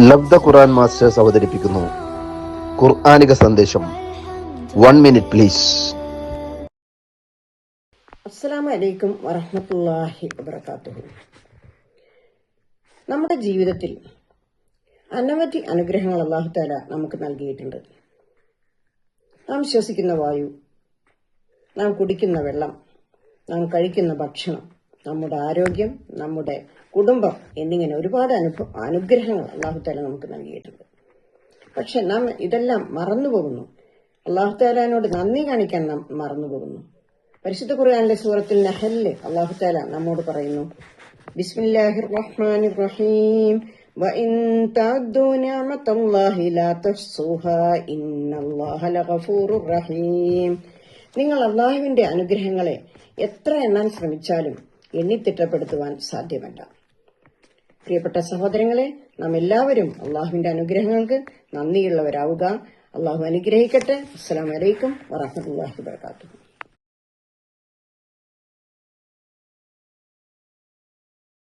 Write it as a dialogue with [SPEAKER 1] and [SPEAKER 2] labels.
[SPEAKER 1] ലബ്ധ ഖുർആൻ masters അവതരിപ്പിക്കുന്നു ഖുർആനിക സന്ദേശം. 1 minute please.
[SPEAKER 2] അസ്സലാമു അലൈക്കും വറഹ്മത്തുള്ളാഹി വബറകാതുഹു. നമ്മുടെ ജീവിതത്തിൽ അനവധി അനുഗ്രഹങ്ങൾ അല്ലാഹു തആല നമുക്ക് നൽകിയിട്ടുണ്ട്. നാം ശ്വസിക്കുന്ന വായു, നാം കുടിക്കുന്ന വെള്ളം, നാം കഴിക്കുന്ന ഭക്ഷണം, നമ്മുടെ ആരോഗ്യം, നമ്മുടെ കുടുംബം എന്നിങ്ങനെ ഒരുപാട് അനുഗ്രഹങ്ങൾ അല്ലാഹു തആല നമുക്ക് നൽകിയിട്ടുണ്ട്. പക്ഷെ നാം ഇതെല്ലാം മറന്നുപോകുന്നു. അല്ലാഹു തആലയോട് നന്ദി കാണിക്കാൻ നാം മറന്നുപോകുന്നു. പരിശുദ്ധ ഖുർആനിലെ സൂറത്തുൽ നഹലിൽ അല്ലാഹു തആല നമ്മോട് പറയുന്നു, ബിസ്മില്ലാഹിർ റഹ്മാനിർ റഹീം വഇൻ തഅദ്ദു നിഅമതല്ലാഹി ലാ തുഹ്സുഹാ ഇന്നല്ലാഹ ലഗഫൂറുർ റഹീം. നിങ്ങൾ അല്ലാഹുവിന്റെ അനുഗ്രഹങ്ങളെ എത്ര എണ്ണാൻ ശ്രമിച്ചാലും എണ്ണിത്തിട്ടപ്പെടുത്തുവാൻ സാധ്യമല്ല. പ്രിയപ്പെട്ട സഹോദരങ്ങളെ, നാം എല്ലാവരും അള്ളാഹുവിന്റെ അനുഗ്രഹങ്ങൾക്ക് നന്ദിയുള്ളവരാവുക. അള്ളാഹു അനുഗ്രഹിക്കട്ടെ. അസ്സലാമു അലൈക്കും വറഹ്മത്തുള്ളാഹി വബറകാതുഹു.